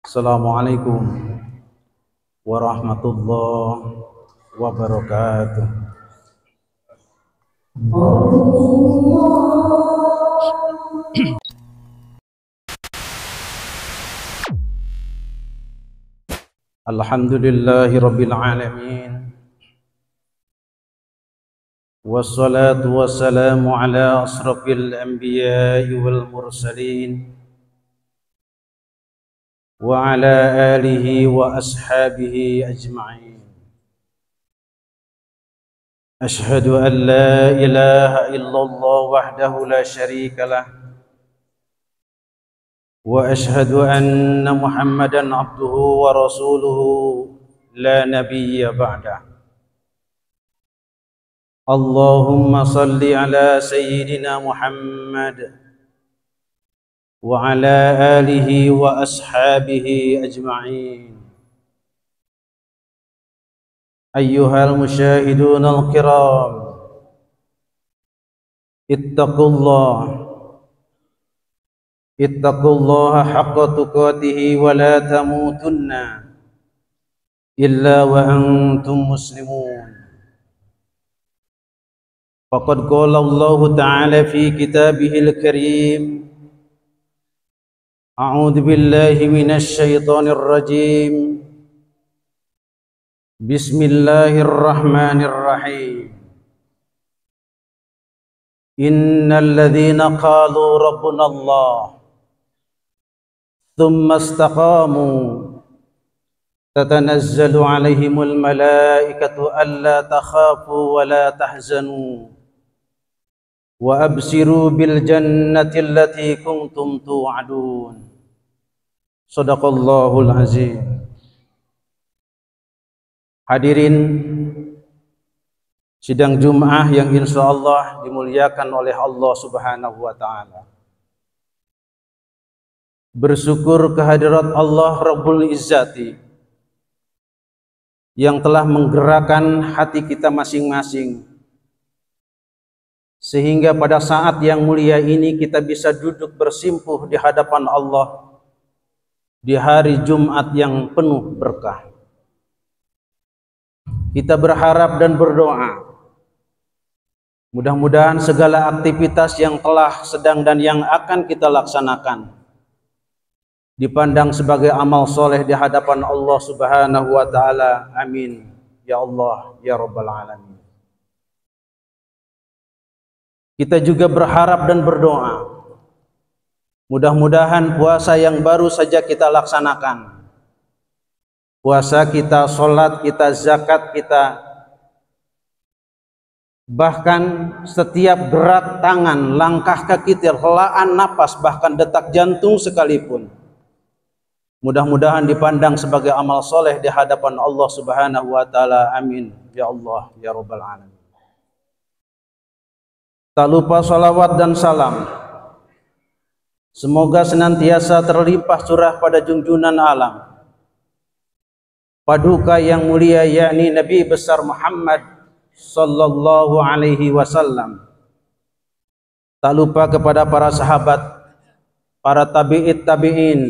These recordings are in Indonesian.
Assalamualaikum warahmatullahi wabarakatuh. Alhamdulillahi rabbil alamin. Wassalatu wassalamu ala asrafil anbiya'i wal mursalin wa ala alihi wa ashabihi ajma'in. Ashhadu an la ilaha illallah wahdahu la syarika lah wa ashhadu anna Muhammadan abduhu wa rasuluhu la nabiyya ba'dah. Allahumma salli ala sayyidina Muhammad wa ala alihi wa ashabihi ajma'in. Ayyuhal musyahidun al-kiram, ittaqullaha haqqa tuqatihi wa la tamutunna illa wa antum muslimun. Faqad qala Allah ta'ala fi kitabihil karim, a'udzu billahi minasy syaithanir rajim. Bismillahirrahmanirrahim. Innal ladzina qalu rabbuna Allah thumma istaqamu tatanazzalu 'alaihimul malaikatu alla takhafu wa la tahzanu wa absiru bil jannati allati kuntum tu'adun. Shadaqallahul azim. Hadirin sidang Jum'ah yang insyaallah dimuliakan oleh Allah Subhanahu wa taala. Bersyukur kehadirat Allah Rabbul Izzati yang telah menggerakkan hati kita masing-masing sehingga pada saat yang mulia ini kita bisa duduk bersimpuh di hadapan Allah di hari Jumat yang penuh berkah. Kita berharap dan berdoa mudah-mudahan segala aktivitas yang telah, sedang dan yang akan kita laksanakan dipandang sebagai amal soleh di hadapan Allah Subhanahu wa taala. Amin ya Allah ya rabbal alamin. Kita juga berharap dan berdoa mudah-mudahan puasa yang baru saja kita laksanakan, puasa kita, sholat kita, zakat kita, bahkan setiap gerak tangan, langkah kaki, helaan napas, bahkan detak jantung sekalipun, mudah-mudahan dipandang sebagai amal soleh di hadapan Allah Subhanahu wa taala. Amin ya Allah ya rabbal alamin. Tak lupa salawat dan salam semoga senantiasa terlimpah curah pada junjungan alam, paduka yang mulia, yakni Nabi besar Muhammad sallallahu alaihi wasallam. Tak lupa kepada para sahabat, para tabi'in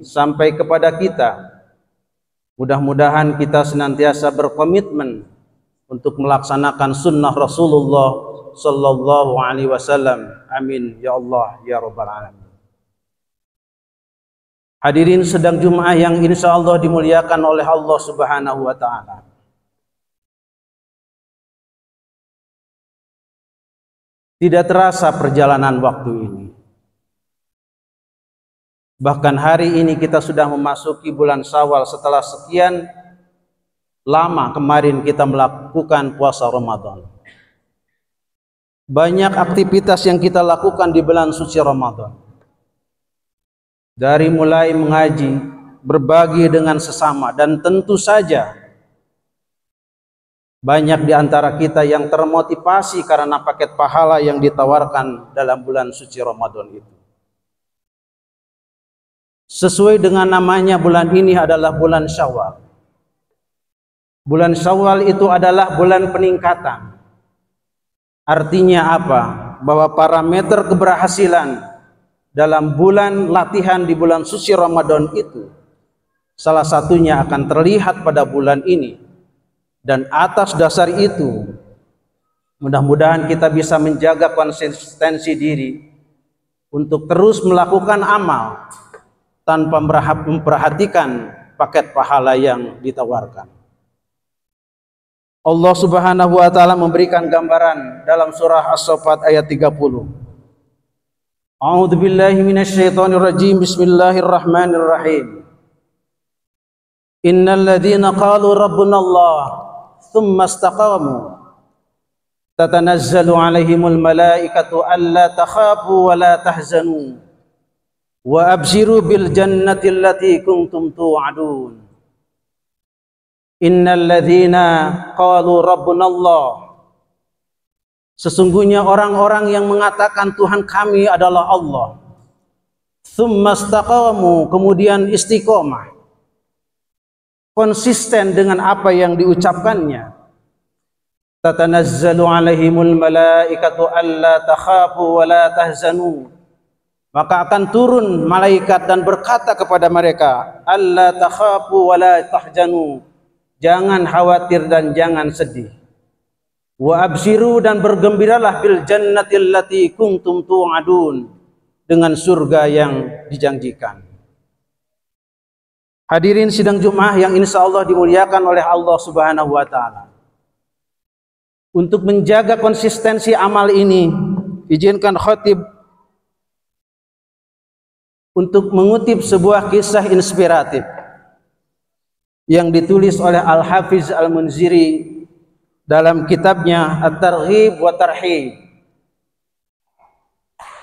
sampai kepada kita. Mudah-mudahan kita senantiasa berkomitmen untuk melaksanakan sunnah Rasulullah sallallahu alaihi wasallam. Amin ya Allah ya rabbal alamin. Hadirin sedang Jum'ah yang insyaallah dimuliakan oleh Allah Subhanahu wa taala. Tidak terasa perjalanan waktu ini. Bahkan hari ini kita sudah memasuki bulan Syawal setelah sekian lama kemarin kita melakukan puasa Ramadan. Banyak aktivitas yang kita lakukan di bulan suci Ramadan. Dari mulai mengaji, berbagi dengan sesama, dan tentu saja banyak di antara kita yang termotivasi karena paket pahala yang ditawarkan dalam bulan suci Ramadan itu. Sesuai dengan namanya, bulan ini adalah bulan Syawal. Bulan Syawal itu adalah bulan peningkatan. Artinya apa? Bahwa parameter keberhasilan dalam bulan latihan di bulan suci Ramadan itu salah satunya akan terlihat pada bulan ini. Dan atas dasar itu, mudah-mudahan kita bisa menjaga konsistensi diri untuk terus melakukan amal tanpa memperhatikan paket pahala yang ditawarkan. Allah Subhanahu wa taala memberikan gambaran dalam surah As-Saffat ayat 30. A'udzu billahi minasyaitonir rajim. Bismillahirrahmanirrahim. Innal ladzina qalu rabbuna Allah tsumma istaqamu tatanazzalu 'alaihimul malaikatu alla takhafu wa la tahzanu wa abshiru bil jannati allati kuntum tu'adun. Innal ladzina qalu rabbuna Allah, sesungguhnya orang-orang yang mengatakan Tuhan kami adalah Allah, tsumma istaqamu, kemudian istiqomah, konsisten dengan apa yang diucapkannya. Tatanazzalu 'alaihimul malaikatu alla takhafu wa la tahzanu, maka akan turun malaikat dan berkata kepada mereka, alla takhafu wa la tahzanu, jangan khawatir dan jangan sedih. Wa abshiru, dan bergembiralah bil jannatil lati kuntum tu'adun, dengan surga yang dijanjikan. Hadirin sidang Jumat yang insyaallah dimuliakan oleh Allah Subhanahu wa taala. Untuk menjaga konsistensi amal ini, izinkan khatib untuk mengutip sebuah kisah inspiratif yang ditulis oleh Al-Hafiz Al-Munziri dalam kitabnya At-Targhib wa Tarhib.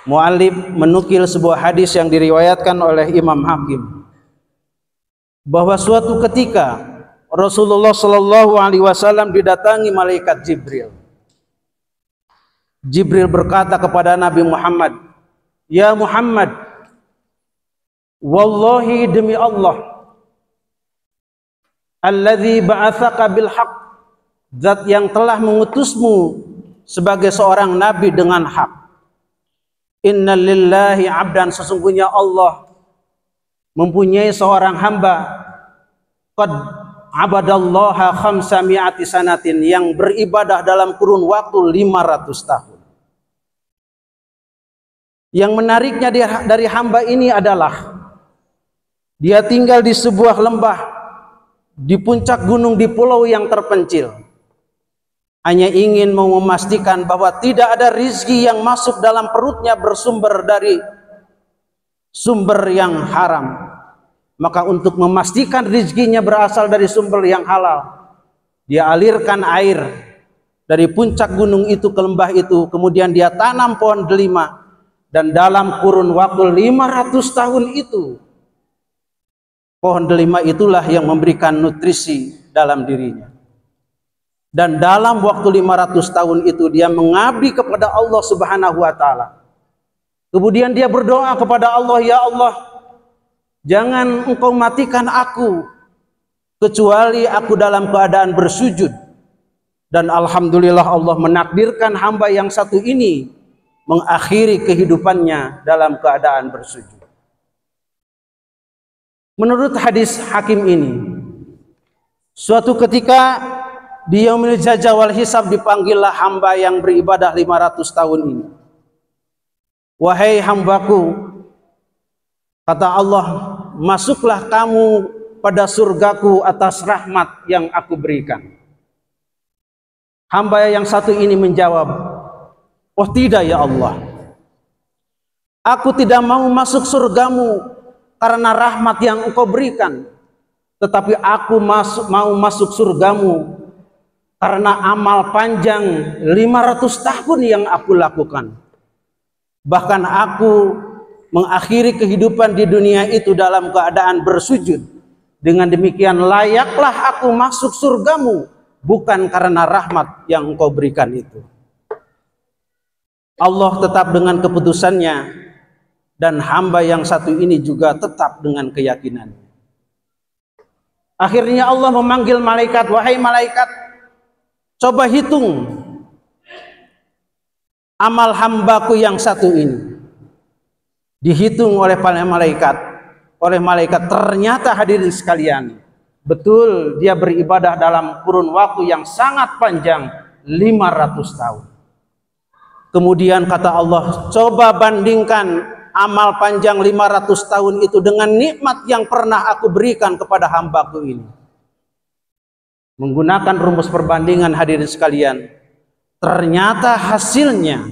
Mu'allif menukil sebuah hadis yang diriwayatkan oleh Imam Hakim, bahwa suatu ketika Rasulullah Shallallahu Alaihi Wasallam didatangi malaikat Jibril. Jibril berkata kepada Nabi Muhammad, "Ya Muhammad, wallahi demi Allah, alladzi ba'atsaka bil haqq, zat yang telah mengutusmu sebagai seorang nabi dengan hak. Innal lillahi 'abdan, sesungguhnya Allah mempunyai seorang hamba, qad abadallaha khamsami'ati sanatin, yang beribadah dalam kurun waktu 500 tahun. Yang menariknya dari hamba ini adalah dia tinggal di sebuah lembah di puncak gunung di pulau yang terpencil, hanya ingin mau memastikan bahwa tidak ada rizki yang masuk dalam perutnya bersumber dari sumber yang haram. Maka untuk memastikan rizkinya berasal dari sumber yang halal, dia alirkan air dari puncak gunung itu ke lembah itu, kemudian dia tanam pohon delima, dan dalam kurun waktu 500 tahun itu, pohon delima itulah yang memberikan nutrisi dalam dirinya. Dan dalam waktu 500 tahun itu dia mengabdi kepada Allah Subhanahu wa taala. Kemudian dia berdoa kepada Allah, "Ya Allah, jangan Engkau matikan aku kecuali aku dalam keadaan bersujud." Dan alhamdulillah Allah menakdirkan hamba yang satu ini mengakhiri kehidupannya dalam keadaan bersujud. Menurut hadis Hakim ini, suatu ketika di yaumil jaza wal hisab dipanggillah hamba yang beribadah 500 tahun ini. "Wahai hambaku," kata Allah, "masuklah kamu pada surgaku atas rahmat yang aku berikan." Hamba yang satu ini menjawab, "Oh tidak ya Allah, aku tidak mau masuk surgamu karena rahmat yang Engkau berikan, tetapi aku mau masuk surgamu karena amal panjang 500 tahun yang aku lakukan. Bahkan aku mengakhiri kehidupan di dunia itu dalam keadaan bersujud. Dengan demikian layaklah aku masuk surgamu, bukan karena rahmat yang Engkau berikan itu." Allah tetap dengan keputusannya, dan hamba yang satu ini juga tetap dengan keyakinannya. Akhirnya Allah memanggil malaikat, "Wahai malaikat, coba hitung amal hambaku yang satu ini." Dihitung oleh para malaikat. oleh malaikat. Ternyata hadirin sekalian, betul dia beribadah dalam kurun waktu yang sangat panjang, 500 tahun. Kemudian kata Allah, coba bandingkan amal panjang 500 tahun itu dengan nikmat yang pernah aku berikan kepada hambaku ini. Menggunakan rumus perbandingan hadirin sekalian, ternyata hasilnya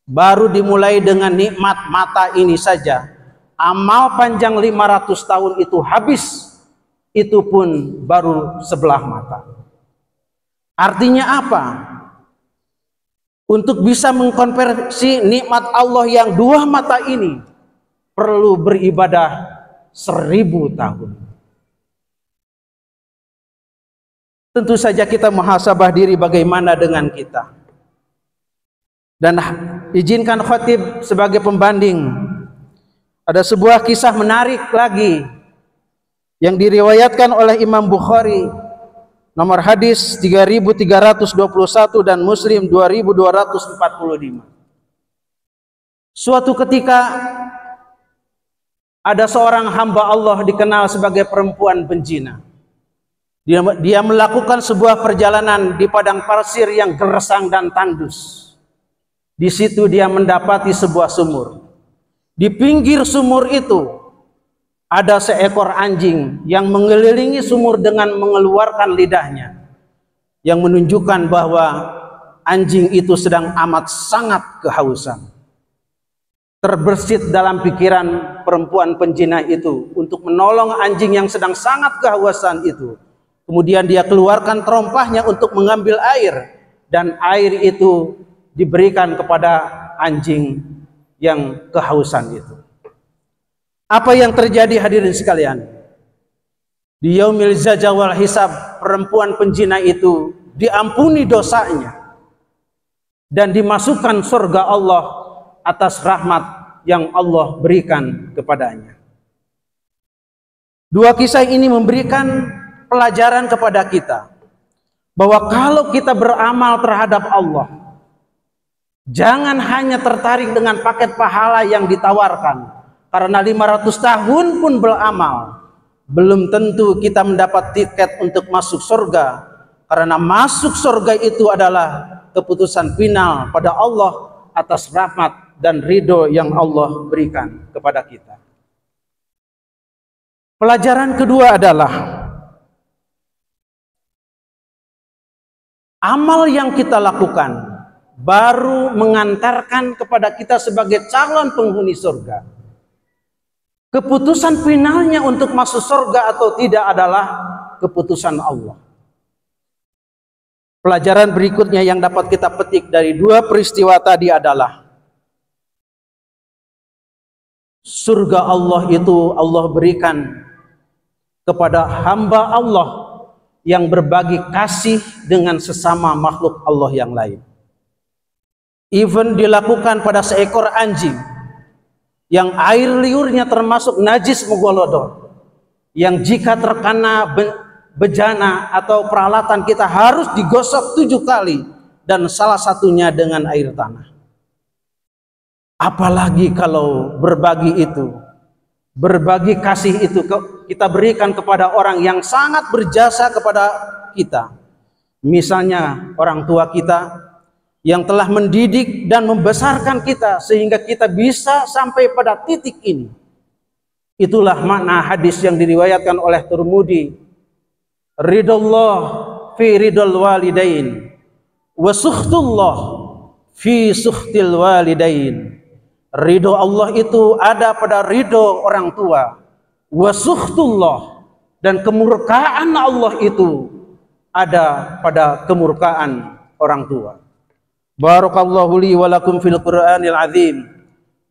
baru dimulai dengan nikmat mata ini saja. Amal panjang 500 tahun itu habis, itu pun baru sebelah mata. Artinya apa? Untuk bisa mengkonversi nikmat Allah yang dua mata ini, perlu beribadah 1000 tahun. Tentu saja kita muhasabah diri bagaimana dengan kita. Dan izinkan khatib sebagai pembanding. Ada sebuah kisah menarik lagi yang diriwayatkan oleh Imam Bukhari, nomor hadis 3321 dan Muslim 2245. Suatu ketika ada seorang hamba Allah dikenal sebagai perempuan penzina. Dia melakukan sebuah perjalanan di padang pasir yang gersang dan tandus. Di situ dia mendapati sebuah sumur. Di pinggir sumur itu ada seekor anjing yang mengelilingi sumur dengan mengeluarkan lidahnya, yang menunjukkan bahwa anjing itu sedang amat sangat kehausan. Terbersit dalam pikiran perempuan penzina itu untuk menolong anjing yang sedang sangat kehausan itu. Kemudian dia keluarkan terompahnya untuk mengambil air, dan air itu diberikan kepada anjing yang kehausan itu. Apa yang terjadi hadirin sekalian? Di yaumil zaja wal hisab, perempuan penzina itu diampuni dosanya dan dimasukkan surga Allah atas rahmat yang Allah berikan kepadanya. Dua kisah ini memberikan pelajaran kepada kita bahwa kalau kita beramal terhadap Allah, jangan hanya tertarik dengan paket pahala yang ditawarkan, karena 500 tahun pun beramal belum tentu kita mendapat tiket untuk masuk surga, karena masuk surga itu adalah keputusan final pada Allah atas rahmat dan ridho yang Allah berikan kepada kita. Pelajaran kedua adalah amal yang kita lakukan baru mengantarkan kepada kita sebagai calon penghuni surga. Keputusan finalnya untuk masuk surga atau tidak adalah keputusan Allah. Pelajaran berikutnya yang dapat kita petik dari dua peristiwa tadi adalah surga Allah itu Allah berikan kepada hamba Allah yang berbagi kasih dengan sesama makhluk Allah yang lain. Even dilakukan pada seekor anjing yang air liurnya termasuk najis mughalladhah, yang jika terkena bejana atau peralatan kita harus digosok 7 kali, dan salah satunya dengan air tanah. Apalagi kalau berbagi kasih itu kita berikan kepada orang yang sangat berjasa kepada kita. Misalnya orang tua kita yang telah mendidik dan membesarkan kita sehingga kita bisa sampai pada titik ini. Itulah makna hadis yang diriwayatkan oleh Tirmidzi, ridallah fi ridal walidain wa sukhtullah fi sukhtil walidain. Ridho Allah itu ada pada ridho orang tua, wa sukhtullah, dan kemurkaan Allah itu ada pada kemurkaan orang tua. Barakallahu li wa lakum fil Qur'anil azim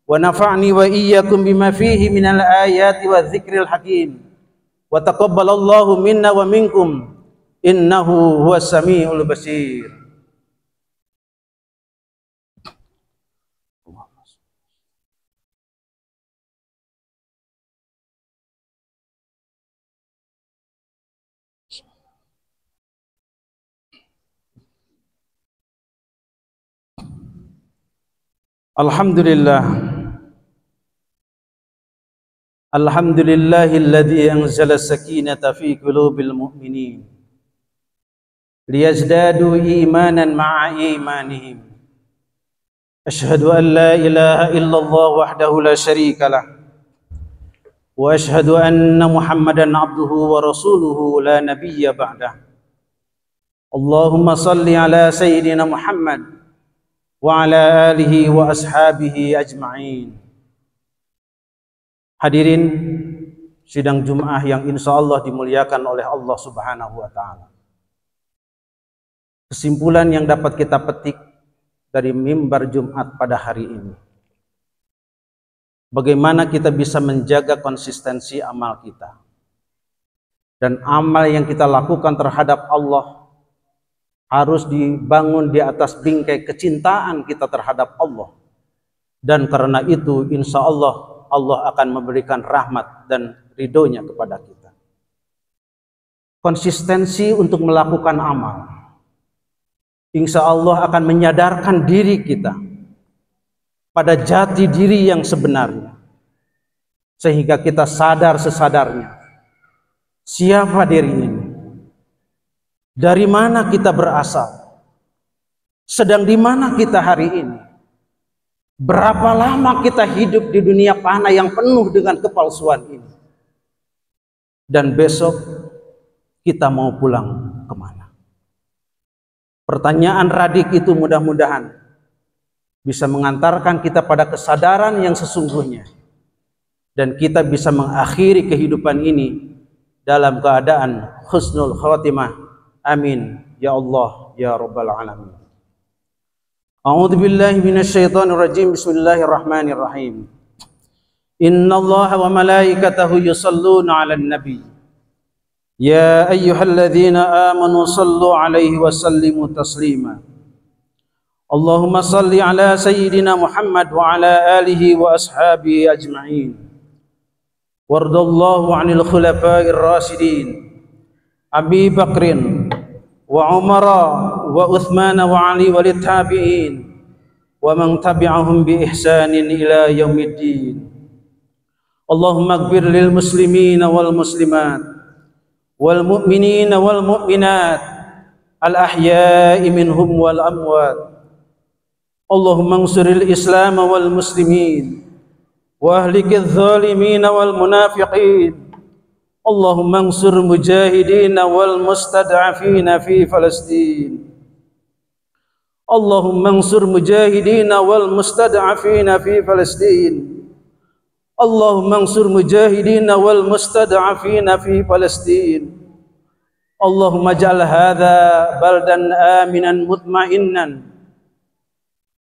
wa nafa'ni wa iyyakum bima fihi minal ayati wa dzikril hakim wa taqabbalallahu minna wa minkum innahu huwas samiul basir. Alhamdulillah, Alhamdulillahilladzi anzala sakinata fi qulubil mu'minin liyazdadu imanan ma'a imanihim. Asyhadu an la ilaha illallah wahdahu la syarika lah wa asyhadu anna Muhammadan abduhu wa rasuluhu la nabiyya ba'dah. Allahumma salli ala sayyidina Muhammad wa ala alihi wa ashabihi ajma'in. Hadirin sidang Jumat yang insya Allah dimuliakan oleh Allah Subhanahu wa Ta'ala. Kesimpulan yang dapat kita petik dari mimbar Jumat pada hari ini, bagaimana kita bisa menjaga konsistensi amal kita, dan amal yang kita lakukan terhadap Allah harus dibangun di atas bingkai kecintaan kita terhadap Allah, dan karena itu insya Allah akan memberikan rahmat dan ridhonya kepada kita. Konsistensi untuk melakukan amal, insya Allah akan menyadarkan diri kita pada jati diri yang sebenarnya, sehingga kita sadar sesadarnya siapa diri ini, dari mana kita berasal, sedang di mana kita hari ini, berapa lama kita hidup di dunia fana yang penuh dengan kepalsuan ini, dan besok kita mau pulang kemana? Pertanyaan radik itu mudah-mudahan bisa mengantarkan kita pada kesadaran yang sesungguhnya, dan kita bisa mengakhiri kehidupan ini dalam keadaan husnul khatimah. Amin ya Allah ya rabbal alamin. A'udzu billahi minasyaitonir rajim. Bismillahirrahmanirrahim. Innallaha wa malaikatahu yusholluna 'alan nabi. Ya ayyuhalladzina amanu shallu 'alaihi wa sallimu taslima. Allahumma shalli 'ala sayyidina Muhammad wa 'ala alihi wa ashabihi ajma'in. Wardallahu 'anil khulafa'ir rasyidin Abi Bakrin wa Umara wa Uthman wa Ali wal tabi'in wa man tabi'ahum bi ihsanin ila yaumiddin. Allahumma ighfir lil muslimina wal muslimat wal mu'minina wal mu'minat al ahya'i minhum wal amwat. Allahumma ansuril islam wal muslimin wa ahlikidz zalimin wal munafiqin. Allahumma ansur mujahidin wal mustad'afin fi Palestin. Allahumma ansur mujahidin wal mustad'afin fi Palestin. Allahumma ansur mujahidin wal mustad'afin fi Palestin. Allahumma ij'al hadha baldan aminan mutma'innan.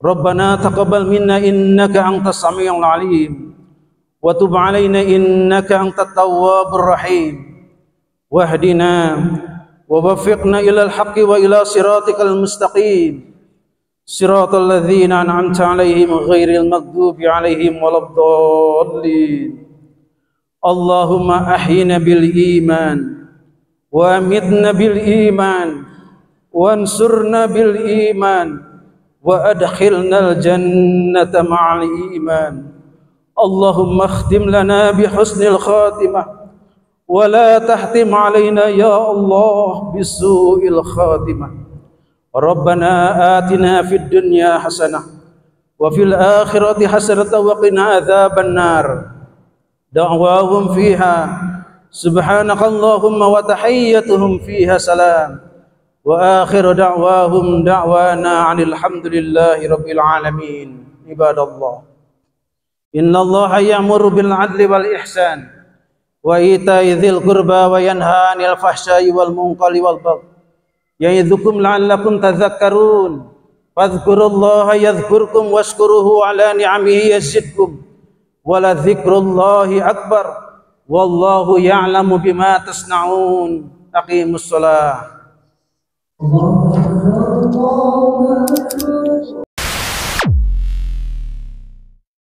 Rabbana taqabbal minna innaka antas samiul alim. Wa tub 'alaina innaka antat tawwabur rahim. Wahdina wa waffiqna ilal haqqi wa ila siratikal mustaqim. Siratal ladzina an'amta 'alaihim ghairil maghdubi 'alaihim waladdallin. Allahumma ahyina bil iman wa amitna bil iman wansurna bil iman wa adkhilnal jannata ma'al iman. Allahumma khtim lana bihusnil khatimah wa la tahtim alaina ya Allah bisu'il khatimah. Rabbana atina fid dunya hasanah wa fil akhirati hasanah wa qina adzaban nar. Da'wahum fiha subhanakallahumma wa tahiyyatuhum fiha salam wa akhiru da'wahum da'wana 'anil hamdulillahi rabbil alamin. Ibadallah, innallaha ya'muru bil 'adli wal ihsan wa ita'i dzil qurba wa yanha 'anil fahsya'i wal munkari wal baghi ya'idzukum la'allakum tadhakkarun. Fadhkurullaha yadhkurkum washkuruhu 'ala ni'amihi yazidkum wa la dzikrullahi akbar wallahu ya'lamu bima tasna'un. Aqimus shalah.